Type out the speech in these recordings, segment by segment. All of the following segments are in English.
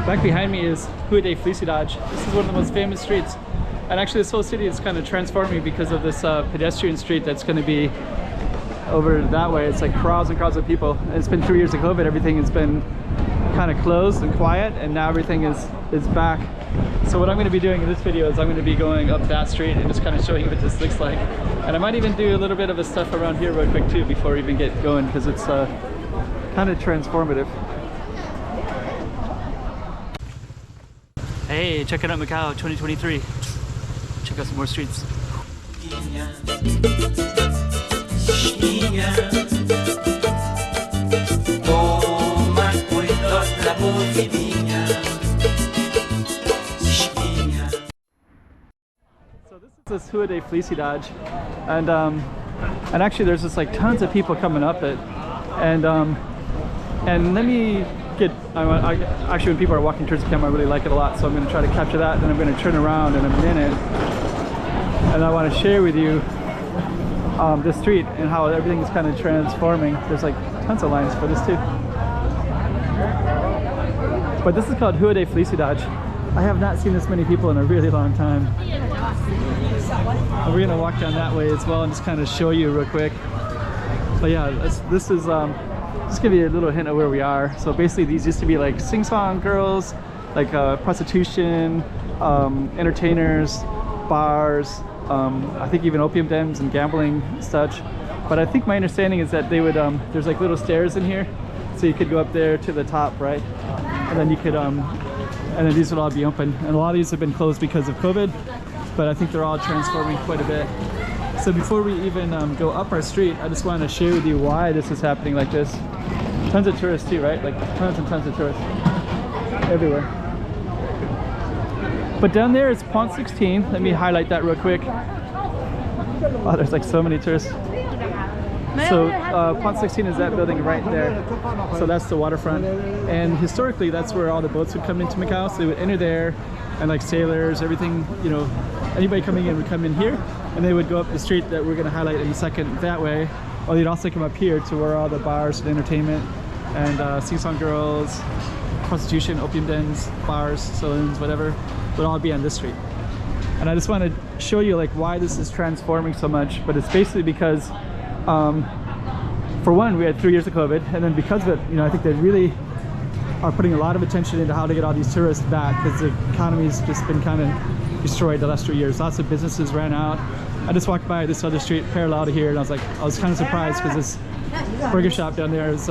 Back behind me is Rua da Felicidade. This is one of the most famous streets. And actually this whole city is kind of transforming because of this pedestrian street that's going to be over that way. It's like crowds and crowds of people. And it's been 3 years of COVID. Everything has been kind of closed and quiet, and now everything is back. So what I'm going to be doing in this video is I'm going to be going up that street and just kind of showing you what this looks like. And I might even do a little bit of a stuff around here real quick too before we even get going, because it's kind of transformative. Hey, check it out, Macau 2023. Check out some more streets. So this is Rua da Felicidade, and actually there's just like tons of people coming up it, and let me get. Actually, when people are walking towards the camera, I really like it a lot, so I'm going to try to capture that. And then I'm going to turn around in a minute, and I want to share with you the street and how everything is kind of transforming. There's like tons of lines for this too. But this is called Rua da Felicidade. I have not seen this many people in a really long time. And we're gonna walk down that way as well and just kind of show you real quick. But yeah, this is just give you a little hint of where we are. So basically these used to be like sing-song girls, like prostitution, entertainers, bars, I think even opium dens and gambling such. But I think my understanding is that they would there's like little stairs in here, so you could go up there to the top, right? And then you could and then these would all be open, and a lot of these have been closed because of COVID, but I think they're all transforming quite a bit. So before we even go up our street, I just want to share with you why this is happening like this. Tons of tourists too, right? Like tons and tons of tourists everywhere. But down there is Pont 16. Let me highlight that real quick. Oh, there's like so many tourists. So Pont 16 is that building right there. So that's the waterfront. And historically, that's where all the boats would come into Macau. So they would enter there, and like sailors, everything, you know, anybody coming in would come in here, and they would go up the street that we're going to highlight in a second that way. Or they'd also come up here to where all the bars and entertainment and sing-song girls, prostitution, opium dens, bars, saloons, whatever, would all be on this street. And I just want to show you like why this is transforming so much. But it's basically because for one, we had 3 years of COVID, and then because of it, you know, I think they really are putting a lot of attention into how to get all these tourists back, because the economy's just been kind of destroyed the last 3 years. Lots of businesses ran out. I just walked by this other street parallel to here, and I was kind of surprised because this burger shop down there is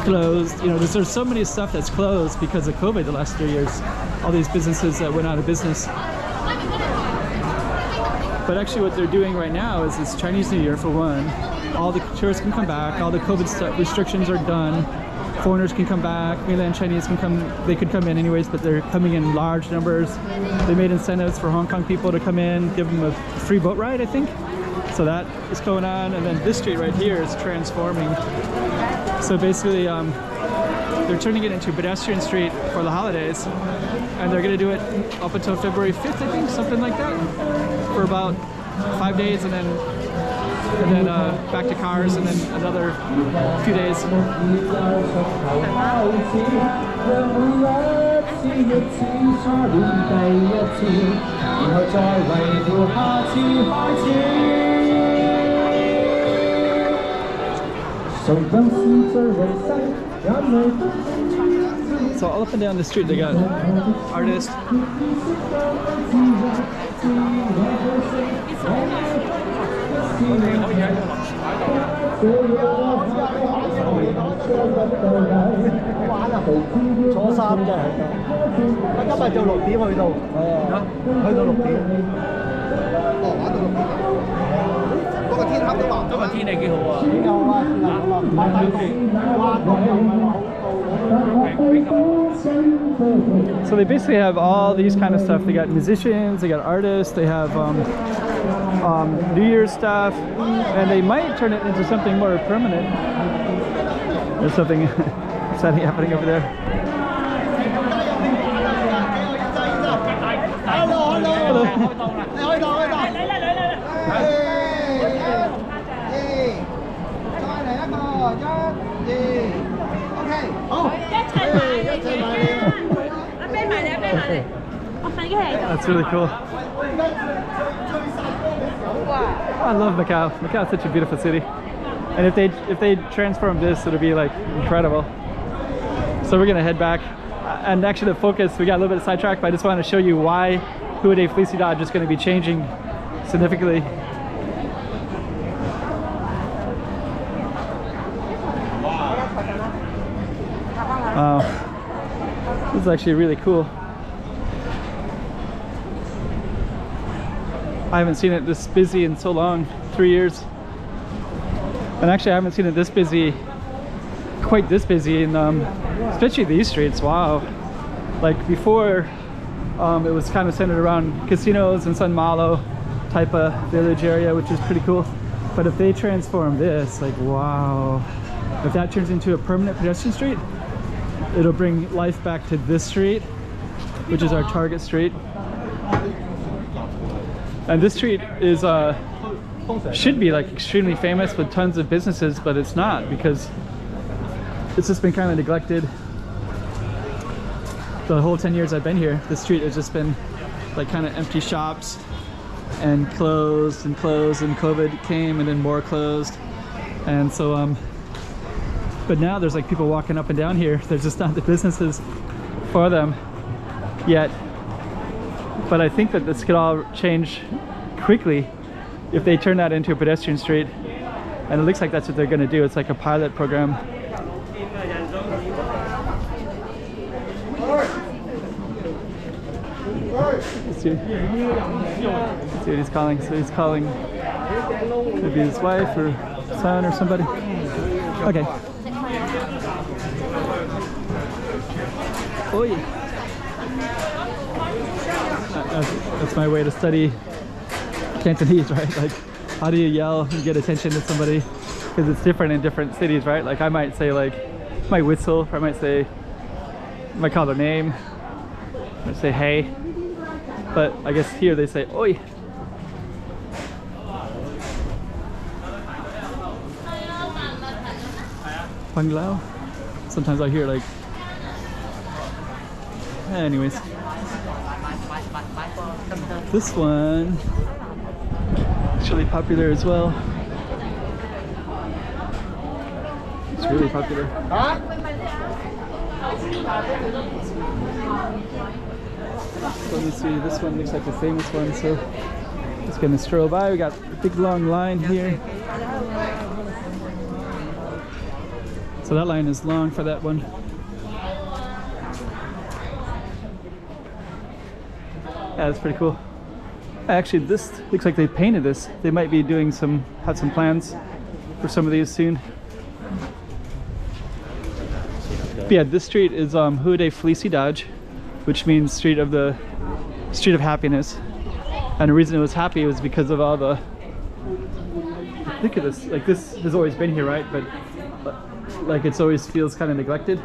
closed. You know, there's so many stuff that's closed because of COVID the last 3 years. All these businesses that went out of business. But actually what they're doing right now is it's Chinese New Year for one. All the tourists can come back, all the COVID restrictions are done. Foreigners can come back, mainland Chinese can come, they could come in anyways, but they're coming in large numbers. They made incentives for Hong Kong people to come in, give them a free boat ride, I think. So that is going on, and then this street right here is transforming. So basically, they're turning it into a pedestrian street for the holidays, and they're gonna do it up until February 5th, I think, something like that, for about 5 days, and then back to cars, and then another few days. So all up and down the street they got artists. So they basically have all these kind of stuff. They got musicians, they got artists, they have New Year's stuff, and they might turn it into something more permanent. There's something exciting happening over there. Hello. That's really cool. I love Macau. Macau is such a beautiful city. And if they transform this, it'll be like incredible. So we're gonna head back. And actually the focus, we got a little bit sidetracked, but I just wanted to show you why Rua da Felicidade is going to be changing significantly. This is actually really cool. I haven't seen it this busy in so long, 3 years. And actually I haven't seen it this busy, quite this busy in especially these streets. Wow. Like before it was kind of centered around casinos and San Malo type of village area, which is pretty cool. But if they transform this, like wow, if that turns into a permanent pedestrian street, it'll bring life back to this street, which is our target street. And this street is should be like extremely famous with tons of businesses, but it's not, because it's just been kind of neglected. The whole 10 years I've been here, the street has just been like kind of empty shops and closed and closed, and COVID came and then more closed. And so but now there's like people walking up and down here. There's just not the businesses for them yet. But I think that this could all change quickly if they turn that into a pedestrian street. And it looks like that's what they're going to do. It's like a pilot program. Let's see what he's calling. So he's calling maybe his wife or son or somebody. Okay. Oi. That's my way to study Cantonese, right? Like, how do you yell and get attention to somebody? Because it's different in different cities, right? Like I might say, like, I might whistle, or I might call their name, or say hey. But I guess here they say oi. Panglao. Sometimes I hear like. Anyways. This one actually popular as well. It's really popular. So let me see, this one looks like the famous one, so just gonna stroll by. We got a big long line here. So that line is long for that one. Yeah, that's pretty cool. Actually, this looks like they painted this. They might be doing have some plans for some of these soon. But yeah, this street is Rua da Felicidade, which means street of happiness. And the reason it was happy was because of all the, look at this, like this has always been here, right? But like it's always feels kind of neglected.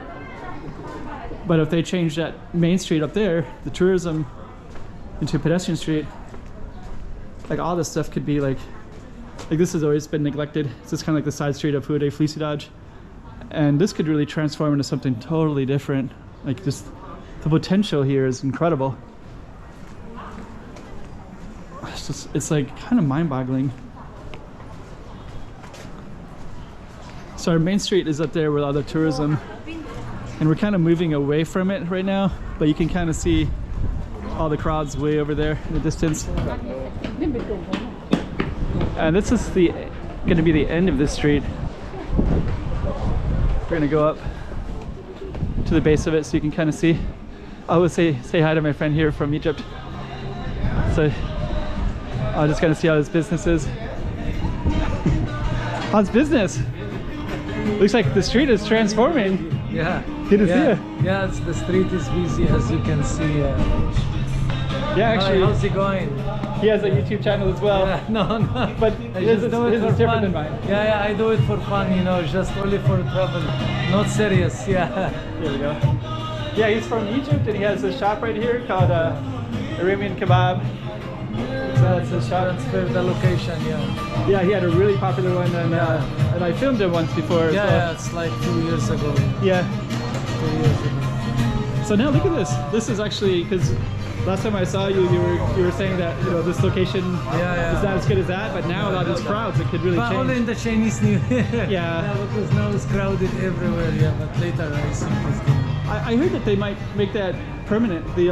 But if they change that main street up there, the tourism, into a pedestrian street, like all this stuff could be like this has always been neglected. It's just kind of like the side street of Rua da Felicidade. And this could really transform into something totally different. Like just the potential here is incredible. It's like kind of mind-boggling. So our main street is up there with all the tourism, and we're kind of moving away from it right now, but you can kind of see all the crowds way over there in the distance. And this is going to be the end of this street. We're going to go up to the base of it so you can kind of see. I would say hi to my friend here from Egypt. So I'm just going to see how his business is. How's business? Looks like the street is transforming. Yeah. Good to see you. Yeah, the street is busy, as you can see. Yeah, actually. How's it going? He has a YouTube channel as well. Yeah, no. But his is different than mine. Yeah, I do it for fun, you know, just only for travel. Not serious, yeah. Here we go. Yeah, he's from Egypt and he has a shop right here called Arabian Kebab. that's his shop. Transfer the location, yeah. Yeah, he had a really popular one, and I filmed him once before. Yeah, so. yeah, it's like 2 years ago. Yeah. 2 years ago. So now look at this. This is actually, because last time I saw you, you were saying that this location is not as good as that, but now a lot of these crowds, it could really but change. only in the Chinese New Year. Yeah. Because now it's crowded everywhere. Yeah, but later I think it's good. I heard that they might make that permanent, the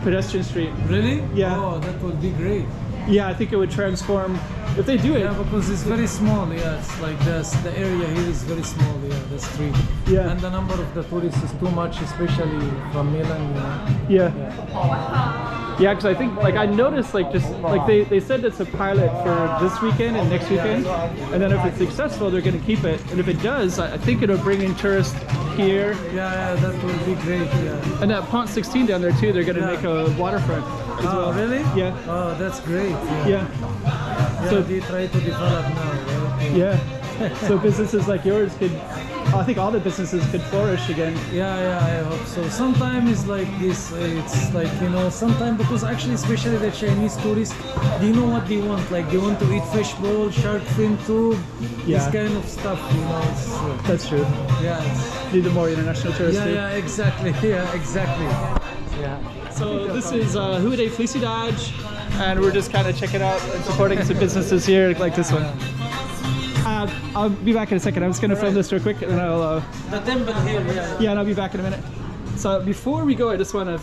pedestrian street. Really? Yeah. Oh, that would be great. Yeah, I think it would transform if they do it. Yeah, because it's very small. Yeah, it's like this. The area here is very small. Yeah, the street. Yeah. And the number of the tourists is too much, especially from Milan. Yeah. Yeah, because I think, like, I noticed, like, just, like, they said it's a pilot for this weekend and next weekend, and then if it's successful, they're going to keep it, and if it does, I think it'll bring in tourists here. Yeah, that would be great, yeah. And at Pont 16 down there, too, they're going to make a waterfront as well. Really? Yeah. Oh, that's great. Yeah. So they try to develop now, right? Yeah. So businesses like yours could, I think all the businesses could flourish again. Yeah, I hope so. Sometimes it's like this, it's like, sometimes, because actually, especially the Chinese tourists, they know what they want. Like, they want to eat fish bowl, shark fin tube, this kind of stuff, It's, that's true. Yeah. Need the more international tourists. Yeah, exactly. Yeah, exactly. Yeah. So this is Rua da Felicidade, and we're just kind of checking out and supporting some businesses here, like this one. I'll be back in a second. I'm just going to film this real quick, and I'll... the temple here, Yeah, and I'll be back in a minute. So before we go, I just want to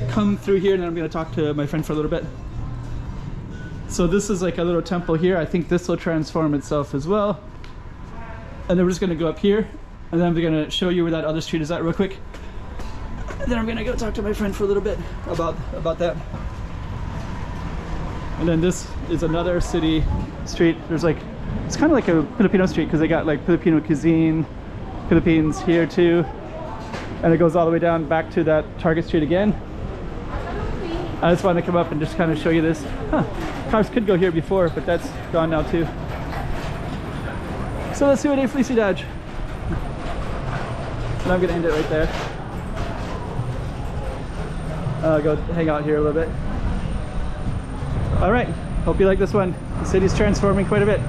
come through here, and then I'm going to talk to my friend for a little bit. So this is like a little temple here. I think this will transform itself as well. And then we're just going to go up here, and then I'm going to show you where that other street is at real quick. And then I'm going to go talk to my friend for a little bit about that. And then this is another city street. There's like, it's kind of like a Filipino street because they got like Filipino cuisine, Philippines here too. And it goes all the way down back to that Target Street again. I just wanted to come up and just kind of show you this. Cars could go here before, but that's gone now too. So let's see what Rua da Felicidade. And I'm gonna end it right there. I'll go hang out here a little bit. All right, hope you like this one. The city's transforming quite a bit.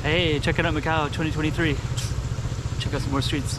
Hey, checking out Macau 2023. Check out some more streets.